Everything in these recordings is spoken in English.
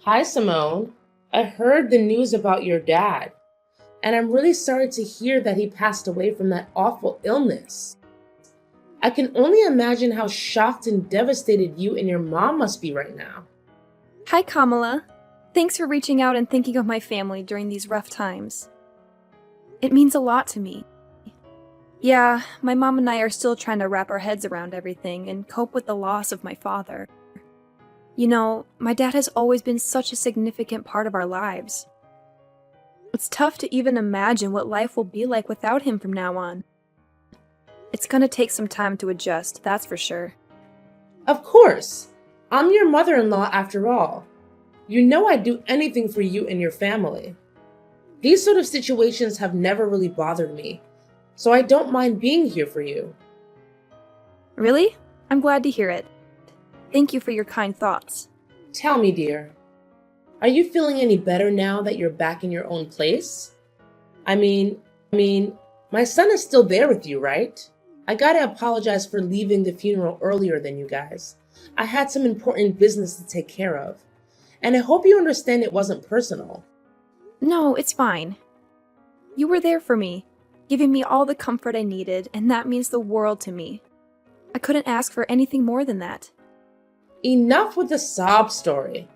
Hi, Simone. I heard the news about your dad, and I'm really sorry to hear that he passed away from that awful illness. I can only imagine how shocked and devastated you and your mom must be right now. Hi, Kamala. Thanks for reaching out and thinking of my family during these rough times. It means a lot to me. Yeah, my mom and I are still trying to wrap our heads around everything and cope with the loss of my father. You know, my dad has always been such a significant part of our lives. It's tough to even imagine what life will be like without him from now on. It's gonna take some time to adjust, that's for sure. Of course, I'm your mother in law after all. You know I'd do anything for you and your family. These sort of situations have never really bothered me, so I don't mind being here for you. Really? I'm glad to hear it. Thank you for your kind thoughts. Tell me, dear, are you feeling any better now that you're back in your own place? I mean, my son is still there with you, right? I gotta apologize for leaving the funeral earlier than you guys. I had some important business to take care of, and I hope you understand it wasn't personal. No, it's fine. You were there for me, giving me all the comfort I needed, and that means the world to me. I couldn't ask for anything more than that. Enough with the sob story.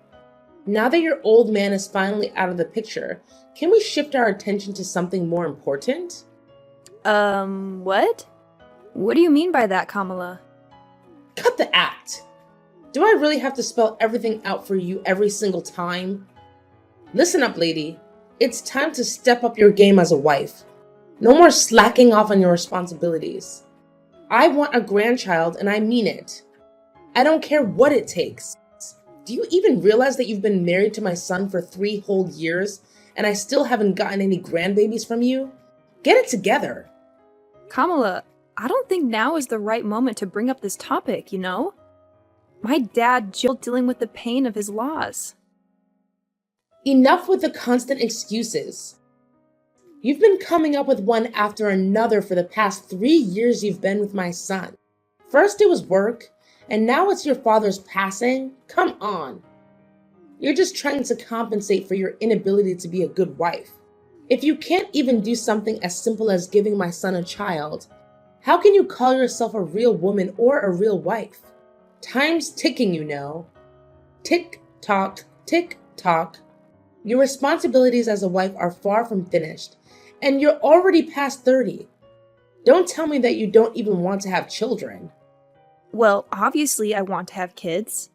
Now that your old man is finally out of the picture, can we shift our attention to something more important? What? What do you mean by that, Kamala? Cut the act. Do I really have to spell everything out for you every single time? Listen up, lady. It's time to step up your game as a wife. No more slacking off on your responsibilities. I want a grandchild, and I mean it. I don't care what it takes. Do you even realize that you've been married to my son for 3 whole years, and I still haven't gotten any grandbabies from you? Get it together. Kamala, I don't think now is the right moment to bring up this topic, you know? My dad still dealing with the pain of his loss. Enough with the constant excuses. You've been coming up with one after another for the past 3 years you've been with my son. First it was work, and now it's your father's passing? Come on. You're just trying to compensate for your inability to be a good wife. If you can't even do something as simple as giving my son a child, how can you call yourself a real woman or a real wife? Time's ticking, you know. Tick tock, tick tock. Your responsibilities as a wife are far from finished, and you're already past 30. Don't tell me that you don't even want to have children. Well, obviously I want to have kids.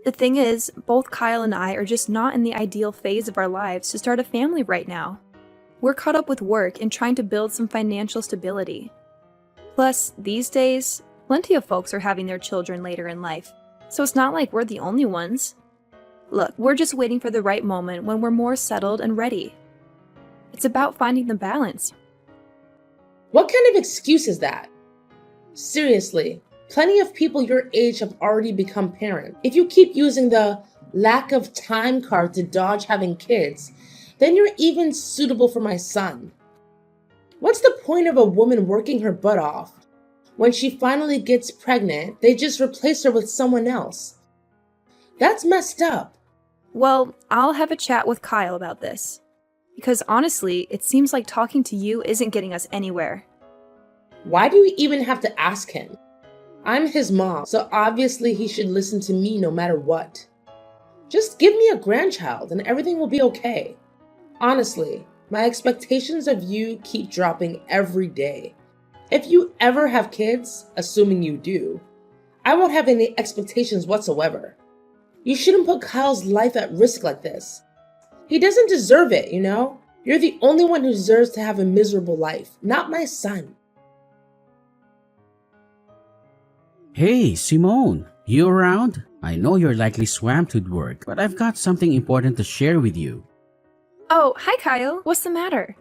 The thing is, both Kyle and I are just not in the ideal phase of our lives to start a family right now. We're caught up with work and trying to build some financial stability. Plus, these days, plenty of folks are having their children later in life, so it's not like we're the only ones. Look, we're just waiting for the right moment when we're more settled and ready. It's about finding the balance. What kind of excuse is that? Seriously, plenty of people your age have already become parents. If you keep using the lack of time card to dodge having kids, then you're even suitable for my son. What's the point of a woman working her butt off? When she finally gets pregnant, they just replace her with someone else. That's messed up. Well, I'll have a chat with Kyle about this. Because honestly, it seems like talking to you isn't getting us anywhere. Why do you even have to ask him? I'm his mom, so obviously he should listen to me no matter what. Just give me a grandchild and everything will be okay. Honestly, my expectations of you keep dropping every day. If you ever have kids, assuming you do, I won't have any expectations whatsoever. You shouldn't put Kyle's life at risk like this. He doesn't deserve it, you know? You're the only one who deserves to have a miserable life, not my son. Hey, Simone, you around? I know you're likely swamped with work, but I've got something important to share with you. Oh, hi Kyle. What's the matter?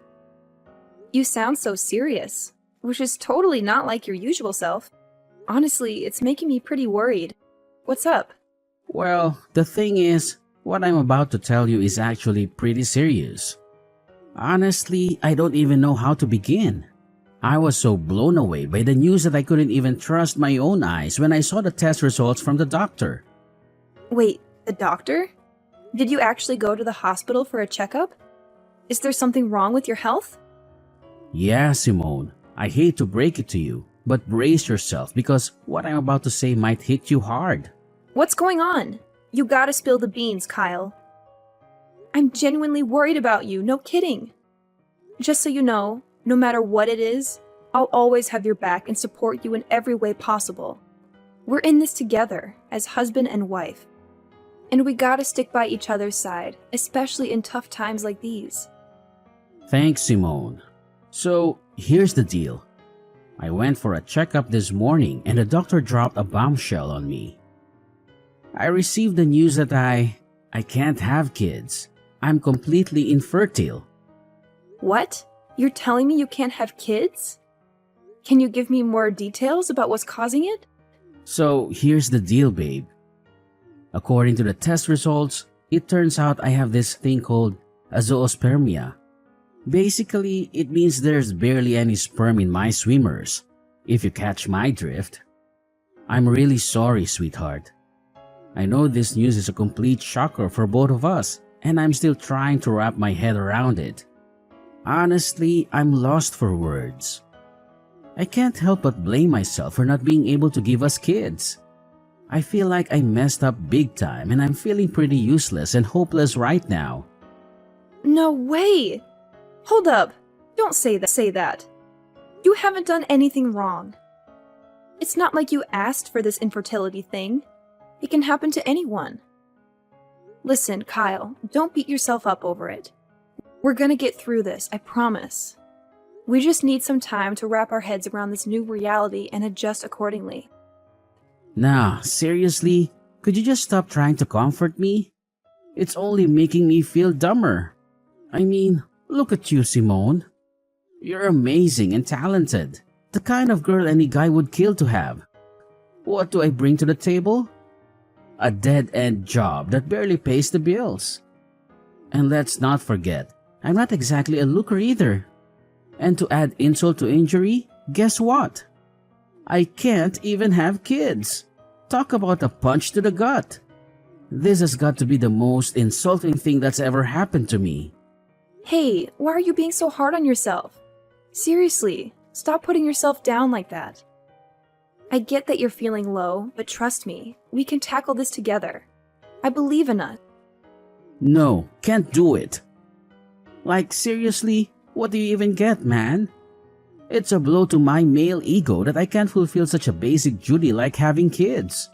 You sound so serious, which is totally not like your usual self. Honestly, it's making me pretty worried. What's up? Well, the thing is, what I'm about to tell you is actually pretty serious. Honestly, I don't even know how to begin. I was so blown away by the news that I couldn't even trust my own eyes when I saw the test results from the doctor. Wait, the doctor? Did you actually go to the hospital for a checkup? Is there something wrong with your health? Yeah, Simone, I hate to break it to you, but brace yourself because what I'm about to say might hit you hard. What's going on? You gotta spill the beans, Kyle. I'm genuinely worried about you, no kidding. Just so you know, no matter what it is, I'll always have your back and support you in every way possible. We're in this together, as husband and wife. And we gotta stick by each other's side, especially in tough times like these. Thanks, Simone. So, here's the deal. I went for a checkup this morning and the doctor dropped a bombshell on me. I received the news that I can't have kids. I'm completely infertile. What? You're telling me you can't have kids? Can you give me more details about what's causing it? So, here's the deal, babe. According to the test results, it turns out I have this thing called a zoospermia. Basically, it means there's barely any sperm in my swimmers, if you catch my drift. I'm really sorry, sweetheart. I know this news is a complete shocker for both of us, and I'm still trying to wrap my head around it. Honestly, I'm lost for words. I can't help but blame myself for not being able to give us kids. I feel like I messed up big time and I'm feeling pretty useless and hopeless right now. No way! Hold up. Don't say that. You haven't done anything wrong. It's not like you asked for this infertility thing. It can happen to anyone. Listen, Kyle, don't beat yourself up over it. We're gonna get through this, I promise. We just need some time to wrap our heads around this new reality and adjust accordingly. Nah, seriously? Could you just stop trying to comfort me? It's only making me feel dumber. I mean, look at you, Simone. You're amazing and talented. The kind of girl any guy would kill to have. What do I bring to the table? A dead-end job that barely pays the bills. And let's not forget, I'm not exactly a looker either. And to add insult to injury, guess what? I can't even have kids. Talk about a punch to the gut. This has got to be the most insulting thing that's ever happened to me. Hey, why are you being so hard on yourself? Seriously, stop putting yourself down like that. I get that you're feeling low, but trust me, we can tackle this together. I believe in us. No, can't do it. Like, seriously, what do you even get, man? It's a blow to my male ego that I can't fulfill such a basic duty like having kids.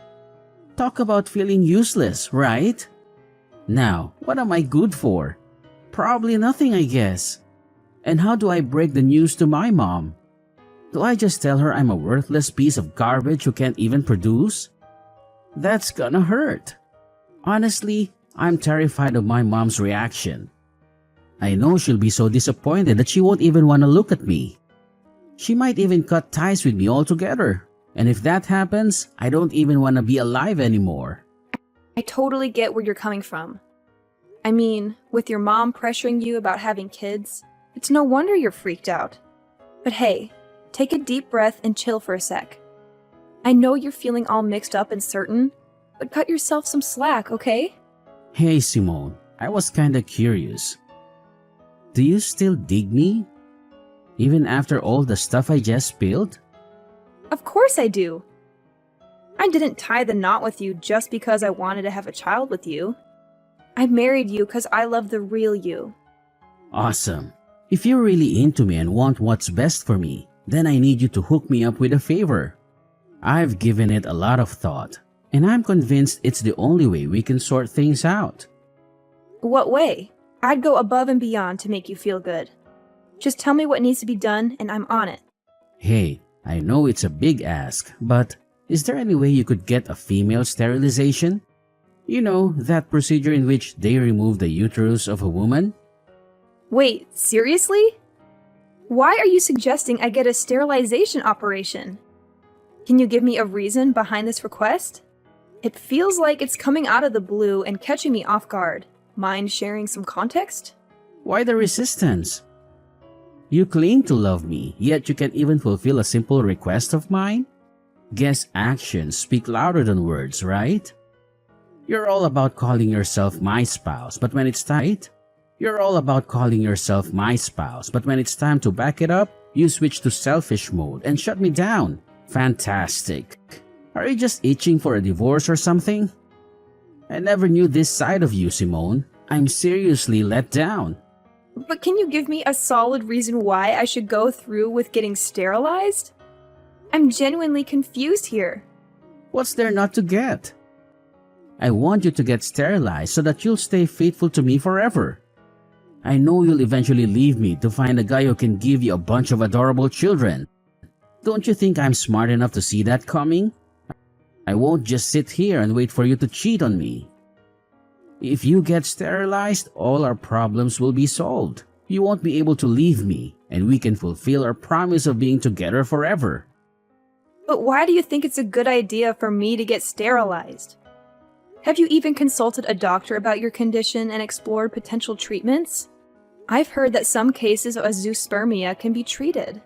Talk about feeling useless, right? Now, what am I good for? Probably nothing, I guess. And how do I break the news to my mom? Do I just tell her I'm a worthless piece of garbage who can't even produce? That's gonna hurt. Honestly, I'm terrified of my mom's reaction. I know she'll be so disappointed that she won't even want to look at me. She might even cut ties with me altogether. And if that happens, I don't even want to be alive anymore. I totally get where you're coming from. I mean, with your mom pressuring you about having kids, it's no wonder you're freaked out. But hey, take a deep breath and chill for a sec. I know you're feeling all mixed up and certain, but cut yourself some slack, okay? Hey Simone, I was kinda curious. Do you still dig me? Even after all the stuff I just spilled? Of course I do. I didn't tie the knot with you just because I wanted to have a child with you. I married you because I love the real you. Awesome. If you're really into me and want what's best for me, then I need you to hook me up with a favor. I've given it a lot of thought, and I'm convinced it's the only way we can sort things out. What way? I'd go above and beyond to make you feel good. Just tell me what needs to be done and I'm on it. Hey, I know it's a big ask, but is there any way you could get a female sterilization? You know, that procedure in which they remove the uterus of a woman? Wait, seriously? Why are you suggesting I get a sterilization operation? Can you give me a reason behind this request? It feels like it's coming out of the blue and catching me off guard. Mind sharing some context? Why the resistance? You claim to love me, yet you can't even fulfill a simple request of mine? Guess actions speak louder than words, right? You're all about calling yourself my spouse, but when it's time, you're all about calling yourself my spouse, but when it's time to back it up, you switch to selfish mode and shut me down. Fantastic. Are you just itching for a divorce or something? I never knew this side of you, Simone. I'm seriously let down. But can you give me a solid reason why I should go through with getting sterilized? I'm genuinely confused here. What's there not to get? I want you to get sterilized so that you'll stay faithful to me forever. I know you'll eventually leave me to find a guy who can give you a bunch of adorable children. Don't you think I'm smart enough to see that coming? I won't just sit here and wait for you to cheat on me. If you get sterilized, all our problems will be solved. You won't be able to leave me, and we can fulfill our promise of being together forever. But why do you think it's a good idea for me to get sterilized? Have you even consulted a doctor about your condition and explored potential treatments? I've heard that some cases of azoospermia can be treated.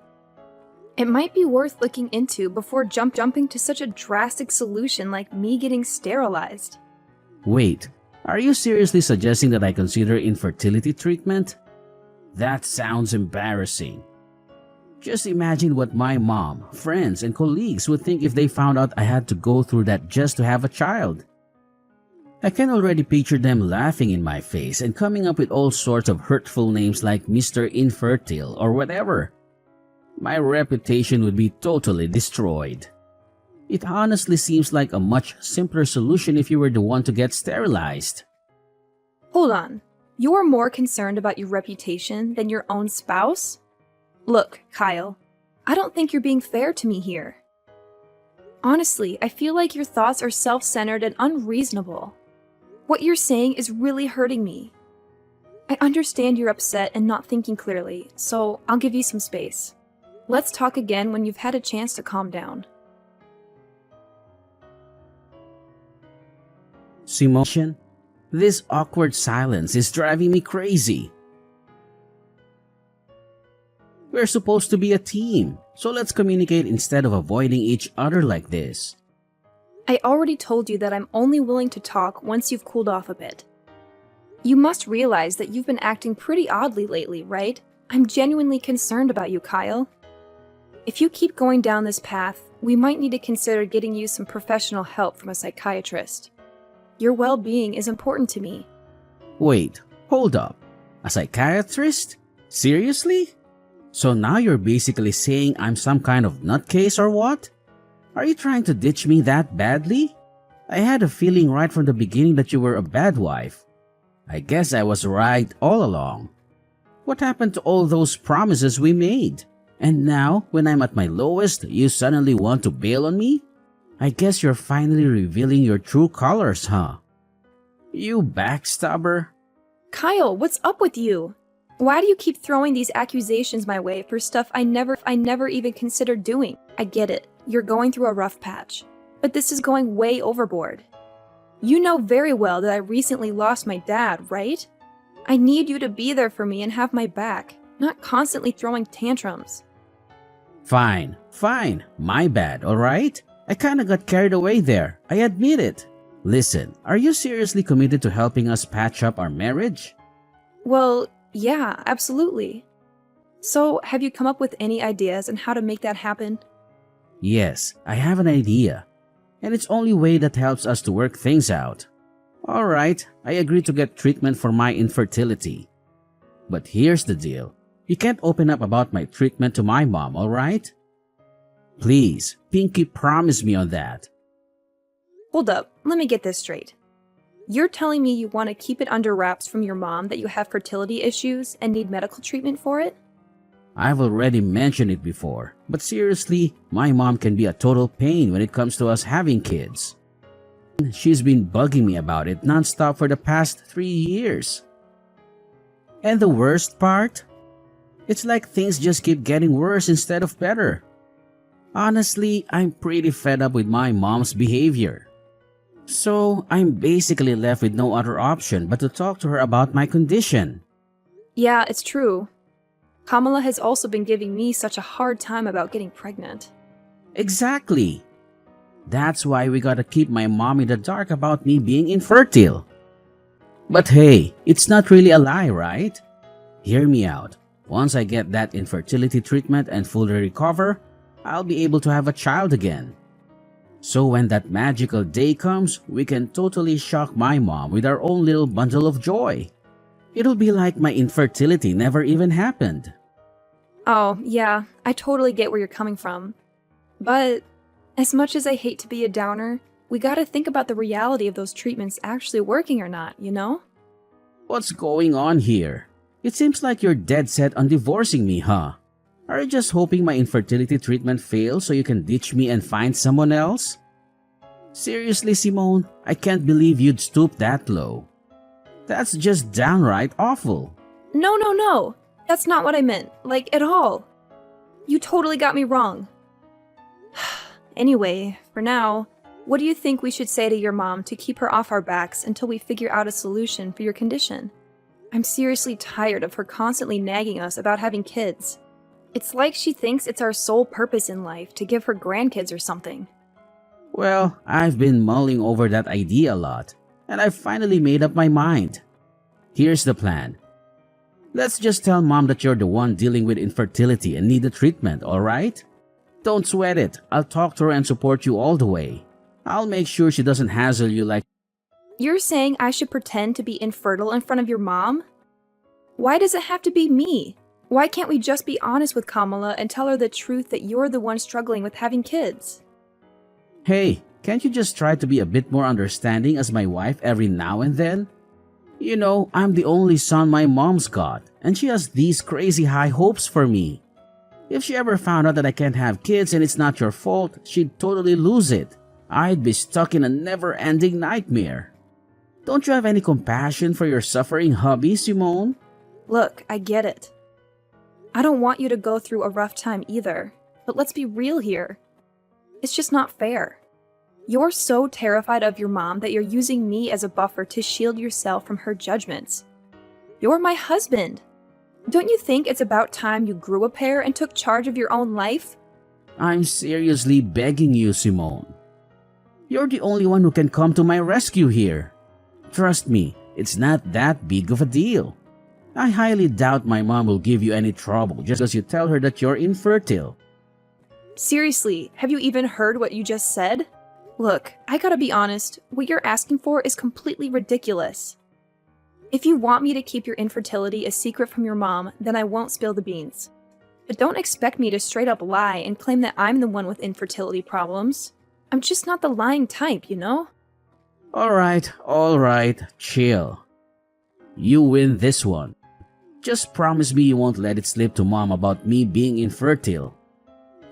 It might be worth looking into before jumping to such a drastic solution like me getting sterilized. Wait, are you seriously suggesting that I consider infertility treatment? That sounds embarrassing. Just imagine what my mom, friends, and colleagues would think if they found out I had to go through that just to have a child. I can already picture them laughing in my face and coming up with all sorts of hurtful names like Mr. Infertile or whatever. My reputation would be totally destroyed. It honestly seems like a much simpler solution if you were the one to get sterilized. Hold on. You're more concerned about your reputation than your own spouse? Look, Kyle, I don't think you're being fair to me here. Honestly, I feel like your thoughts are self-centered and unreasonable. What you're saying is really hurting me. I understand you're upset and not thinking clearly, so I'll give you some space. Let's talk again when you've had a chance to calm down. Simone, this awkward silence is driving me crazy. We're supposed to be a team, so let's communicate instead of avoiding each other like this. I already told you that I'm only willing to talk once you've cooled off a bit. You must realize that you've been acting pretty oddly lately, right? I'm genuinely concerned about you, Kyle. If you keep going down this path, we might need to consider getting you some professional help from a psychiatrist. Your well-being is important to me. Wait, hold up. A psychiatrist? Seriously? So now you're basically saying I'm some kind of nutcase or what? Are you trying to ditch me that badly? I had a feeling right from the beginning that you were a bad wife. I guess I was right all along. What happened to all those promises we made? And now, when I'm at my lowest, you suddenly want to bail on me? I guess you're finally revealing your true colors, huh? You backstabber. Kyle, what's up with you? Why do you keep throwing these accusations my way for stuff I never even considered doing? I get it. You're going through a rough patch. But this is going way overboard. You know very well that I recently lost my dad, right? I need you to be there for me and have my back, not constantly throwing tantrums. Fine. My bad, alright? I kinda got carried away there. I admit it. Listen, are you seriously committed to helping us patch up our marriage? Well, yeah, absolutely. So, have you come up with any ideas on how to make that happen? Yes, I have an idea. And it's only way that helps us to work things out. Alright, I agree to get treatment for my infertility. But here's the deal. You can't open up about my treatment to my mom, alright? Please, Pinky, promise me on that. Hold up, let me get this straight. You're telling me you want to keep it under wraps from your mom that you have fertility issues and need medical treatment for it? I've already mentioned it before, but seriously, my mom can be a total pain when it comes to us having kids. She's been bugging me about it nonstop for the past 3 years. And the worst part? It's like things just keep getting worse instead of better. Honestly, I'm pretty fed up with my mom's behavior. So, I'm basically left with no other option but to talk to her about my condition. Yeah, it's true. Kamala has also been giving me such a hard time about getting pregnant. Exactly. That's why we gotta keep my mom in the dark about me being infertile. But hey, it's not really a lie, right? Hear me out. Once I get that infertility treatment and fully recover, I'll be able to have a child again. So when that magical day comes, we can totally shock my mom with our own little bundle of joy. It'll be like my infertility never even happened. Oh, yeah, I totally get where you're coming from. But as much as I hate to be a downer, we gotta think about the reality of those treatments actually working or not, you know? What's going on here? It seems like you're dead set on divorcing me, huh? Are you just hoping my infertility treatment fails so you can ditch me and find someone else? Seriously, Simone, I can't believe you'd stoop that low. That's just downright awful. No. That's not what I meant, like, at all. You totally got me wrong. Anyway, for now, what do you think we should say to your mom to keep her off our backs until we figure out a solution for your condition? I'm seriously tired of her constantly nagging us about having kids. It's like she thinks it's our sole purpose in life to give her grandkids or something. Well, I've been mulling over that idea a lot, and I've finally made up my mind. Here's the plan. Let's just tell Mom that you're the one dealing with infertility and need the treatment, alright? Don't sweat it. I'll talk to her and support you all the way. I'll make sure she doesn't hassle you like... You're saying I should pretend to be infertile in front of your mom? Why does it have to be me? Why can't we just be honest with Kamala and tell her the truth that you're the one struggling with having kids? Hey, can't you just try to be a bit more understanding as my wife every now and then? You know, I'm the only son my mom's got, and she has these crazy high hopes for me. If she ever found out that I can't have kids and it's not your fault, she'd totally lose it. I'd be stuck in a never-ending nightmare. Don't you have any compassion for your suffering hubby, Simone? Look, I get it. I don't want you to go through a rough time either, but let's be real here. It's just not fair. You're so terrified of your mom that you're using me as a buffer to shield yourself from her judgments. You're my husband. Don't you think it's about time you grew a pair and took charge of your own life? I'm seriously begging you, Simone. You're the only one who can come to my rescue here. Trust me, it's not that big of a deal. I highly doubt my mom will give you any trouble just because you tell her that you're infertile. Seriously, have you even heard what you just said? Look, I gotta be honest, what you're asking for is completely ridiculous. If you want me to keep your infertility a secret from your mom, then I won't spill the beans. But don't expect me to straight up lie and claim that I'm the one with infertility problems. I'm just not the lying type, you know? Alright, chill. You win this one. Just promise me you won't let it slip to mom about me being infertile.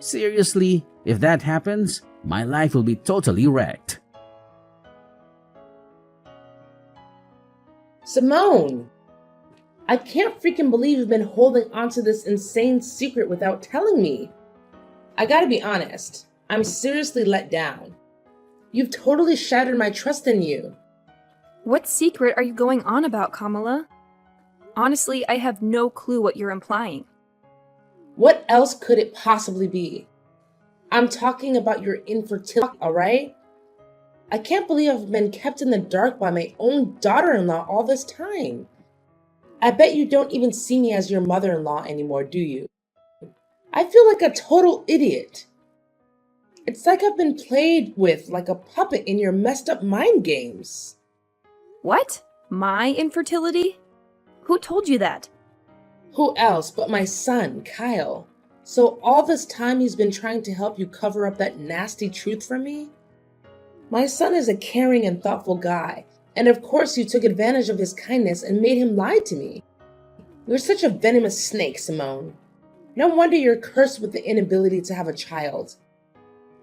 Seriously, if that happens, my life will be totally wrecked. Simone! I can't freaking believe you've been holding onto this insane secret without telling me. I gotta be honest, I'm seriously let down. You've totally shattered my trust in you. What secret are you going on about, Kamala? Honestly, I have no clue what you're implying. What else could it possibly be? I'm talking about your infertility, alright? I can't believe I've been kept in the dark by my own daughter-in-law all this time. I bet you don't even see me as your mother-in-law anymore, do you? I feel like a total idiot. It's like I've been played with like a puppet in your messed up mind games. What? My infertility? Who told you that? Who else but my son, Kyle? So all this time he's been trying to help you cover up that nasty truth from me? My son is a caring and thoughtful guy, and of course you took advantage of his kindness and made him lie to me. You're such a venomous snake, Simone. No wonder you're cursed with the inability to have a child.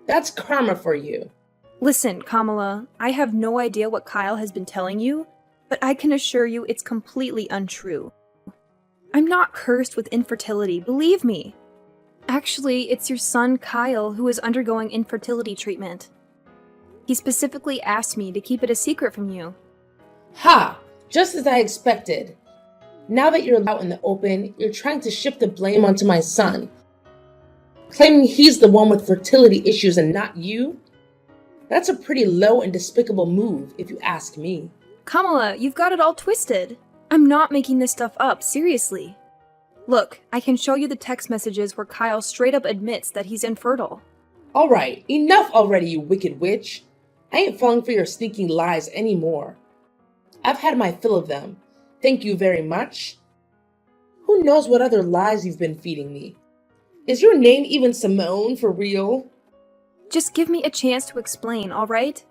That's karma for you. Listen, Kamala, I have no idea what Kyle has been telling you, but I can assure you it's completely untrue. I'm not cursed with infertility, believe me. Actually, it's your son Kyle who is undergoing infertility treatment. He specifically asked me to keep it a secret from you. Ha! Just as I expected. Now that you're out in the open, you're trying to shift the blame onto my son, claiming he's the one with fertility issues and not you. That's a pretty low and despicable move, if you ask me. Kamala, you've got it all twisted. I'm not making this stuff up, seriously. Look, I can show you the text messages where Kyle straight up admits that he's infertile. Alright, enough already, you wicked witch. I ain't falling for your sneaking lies anymore. I've had my fill of them. Thank you very much. Who knows what other lies you've been feeding me? Is your name even Simone for real? Just give me a chance to explain, alright?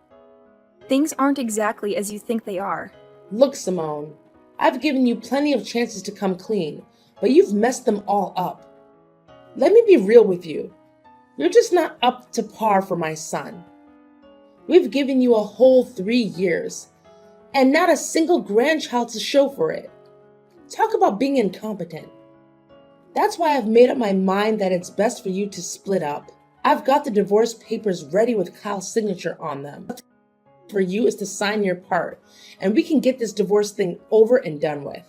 Things aren't exactly as you think they are. Look, Simone, I've given you plenty of chances to come clean, but you've messed them all up. Let me be real with you. You're just not up to par for my son. We've given you a whole 3 years, and not a single grandchild to show for it. Talk about being incompetent. That's why I've made up my mind that it's best for you to split up. I've got the divorce papers ready with Kyle's signature on them. For you is to sign your part, and we can get this divorce thing over and done with.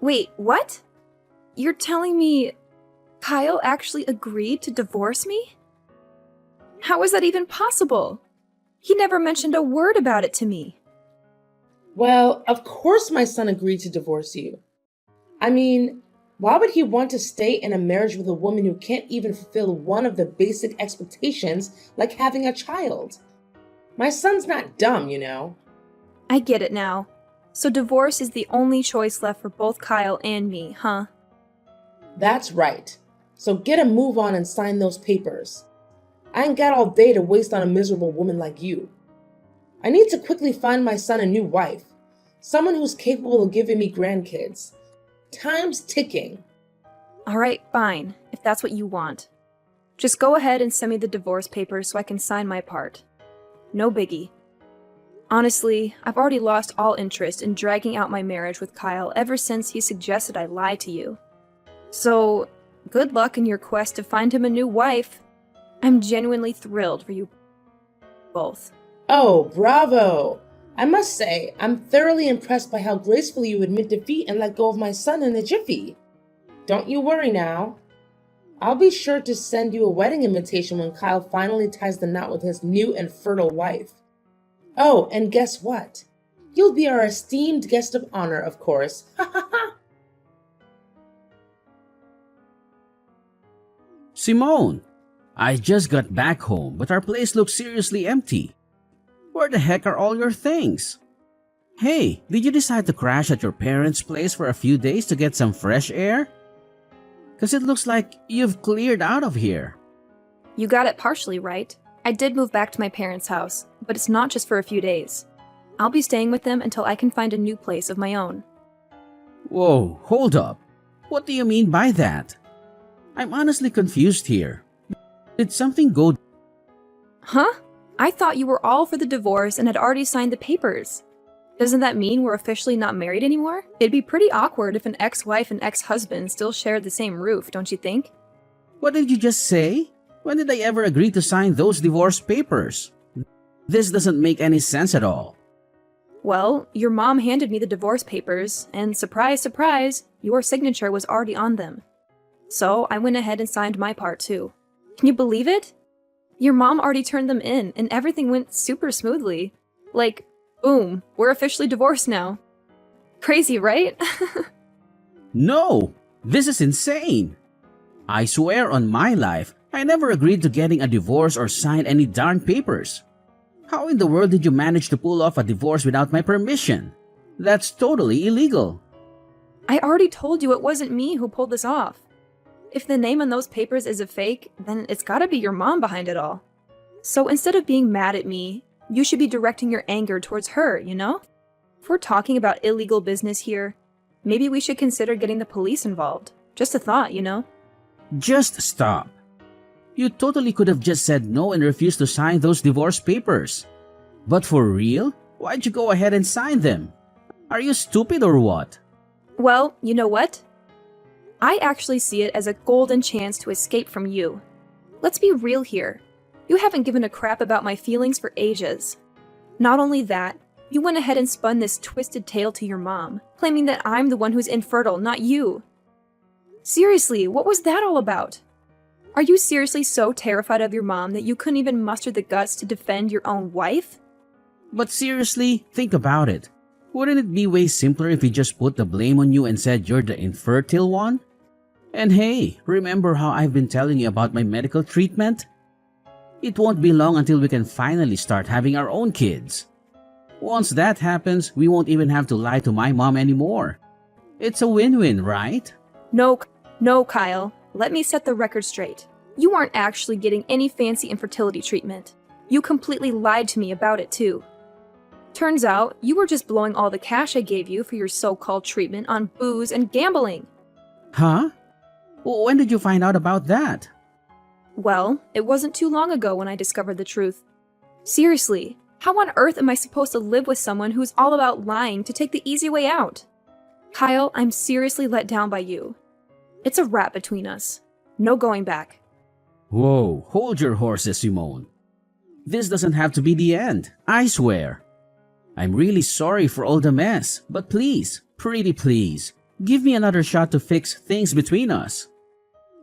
Wait, what? You're telling me Kyle actually agreed to divorce me? How is that even possible? He never mentioned a word about it to me. Well, of course my son agreed to divorce you. I mean, why would he want to stay in a marriage with a woman who can't even fulfill one of the basic expectations, like having a child? My son's not dumb, you know. I get it now. So divorce is the only choice left for both Kyle and me, huh? That's right. So get a move on and sign those papers. I ain't got all day to waste on a miserable woman like you. I need to quickly find my son a new wife, someone who's capable of giving me grandkids. Time's ticking. Alright, fine, if that's what you want. Just go ahead and send me the divorce papers so I can sign my part. No biggie. Honestly, I've already lost all interest in dragging out my marriage with Kyle ever since he suggested I lie to you. So, good luck in your quest to find him a new wife. I'm genuinely thrilled for you both. Oh, bravo! I must say, I'm thoroughly impressed by how gracefully you admit defeat and let go of my son in a jiffy. Don't you worry now. I'll be sure to send you a wedding invitation when Kyle finally ties the knot with his new and fertile wife. Oh, and guess what? You'll be our esteemed guest of honor, of course. Ha ha ha! Simone, I just got back home, but our place looks seriously empty. Where the heck are all your things? Hey, did you decide to crash at your parents' place for a few days to get some fresh air? Cause it looks like you've cleared out of here. You got it partially right. I did move back to my parents' house, but it's not just for a few days. I'll be staying with them until I can find a new place of my own. Whoa, hold up. What do you mean by that? I'm honestly confused here. Did something go... Huh? I thought you were all for the divorce and had already signed the papers. Doesn't that mean we're officially not married anymore? It'd be pretty awkward if an ex-wife and ex-husband still shared the same roof, don't you think? What did you just say? When did I ever agree to sign those divorce papers? This doesn't make any sense at all. Well, your mom handed me the divorce papers, and surprise, surprise, your signature was already on them. So I went ahead and signed my part too. Can you believe it? Your mom already turned them in, and everything went super smoothly. Like, boom, we're officially divorced now. Crazy, right? No! This is insane! I swear on my life, I never agreed to getting a divorce or sign any darn papers. How in the world did you manage to pull off a divorce without my permission? That's totally illegal. I already told you it wasn't me who pulled this off. If the name on those papers is a fake, then it's gotta be your mom behind it all. So instead of being mad at me, you should be directing your anger towards her, you know? If we're talking about illegal business here, maybe we should consider getting the police involved. Just a thought, you know? Just stop. You totally could have just said no and refused to sign those divorce papers. But for real? Why'd you go ahead and sign them? Are you stupid or what? Well, you know what? I actually see it as a golden chance to escape from you. Let's be real here. You haven't given a crap about my feelings for ages. Not only that, you went ahead and spun this twisted tale to your mom, claiming that I'm the one who's infertile, not you. Seriously, what was that all about? Are you seriously so terrified of your mom that you couldn't even muster the guts to defend your own wife? But seriously, think about it. Wouldn't it be way simpler if we just put the blame on you and said you're the infertile one? And hey, remember how I've been telling you about my medical treatment? It won't be long until we can finally start having our own kids. Once that happens, we won't even have to lie to my mom anymore. It's a win-win, right? No, Kyle. Let me set the record straight. You aren't actually getting any fancy infertility treatment. You completely lied to me about it too. Turns out, you were just blowing all the cash I gave you for your so-called treatment on booze and gambling. Huh? When did you find out about that? Well, it wasn't too long ago when I discovered the truth. Seriously, how on earth am I supposed to live with someone who's all about lying to take the easy way out? Kyle, I'm seriously let down by you. It's a wrap between us. No going back. Whoa, hold your horses, Simone. This doesn't have to be the end, I swear. I'm really sorry for all the mess, but please, pretty please, give me another shot to fix things between us.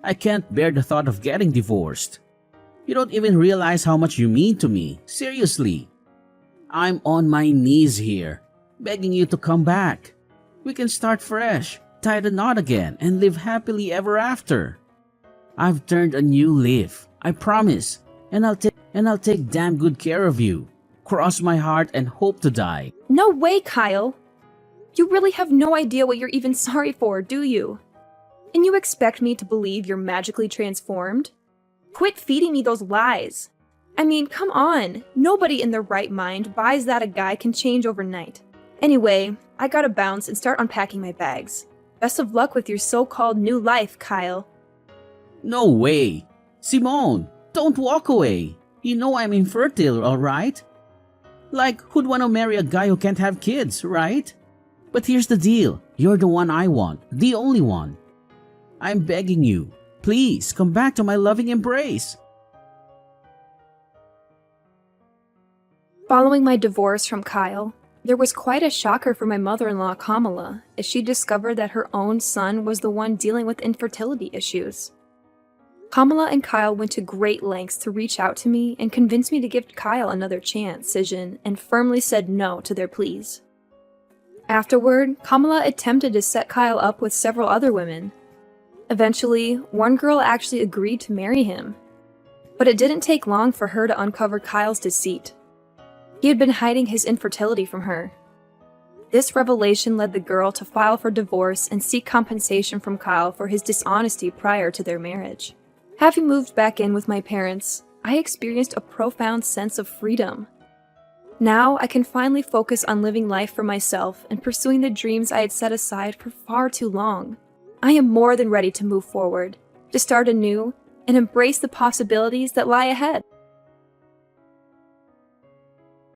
I can't bear the thought of getting divorced. You don't even realize how much you mean to me, seriously. I'm on my knees here, begging you to come back. We can start fresh, tie the knot again, and live happily ever after. I've turned a new leaf, I promise, and I'll take damn good care of you. Cross my heart and hope to die. No way, Kyle. You really have no idea what you're even sorry for, do you? And you expect me to believe you're magically transformed? Quit feeding me those lies. I mean, come on. Nobody in their right mind buys that a guy can change overnight. Anyway, I gotta bounce and start unpacking my bags. Best of luck with your so-called new life, Kyle. No way. Simone, don't walk away. You know I'm infertile, alright? Like, who'd want to marry a guy who can't have kids, right? But here's the deal. You're the one I want, the only one. I'm begging you, please come back to my loving embrace. Following my divorce from Kyle, there was quite a shocker for my mother-in-law, Kamala, as she discovered that her own son was the one dealing with infertility issues. Kamala and Kyle went to great lengths to reach out to me and convince me to give Kyle another chance, and firmly said no to their pleas. Afterward, Kamala attempted to set Kyle up with several other women. Eventually, one girl actually agreed to marry him. But it didn't take long for her to uncover Kyle's deceit. He had been hiding his infertility from her. This revelation led the girl to file for divorce and seek compensation from Kyle for his dishonesty prior to their marriage. Having moved back in with my parents, I experienced a profound sense of freedom. Now I can finally focus on living life for myself and pursuing the dreams I had set aside for far too long. I am more than ready to move forward, to start anew, and embrace the possibilities that lie ahead.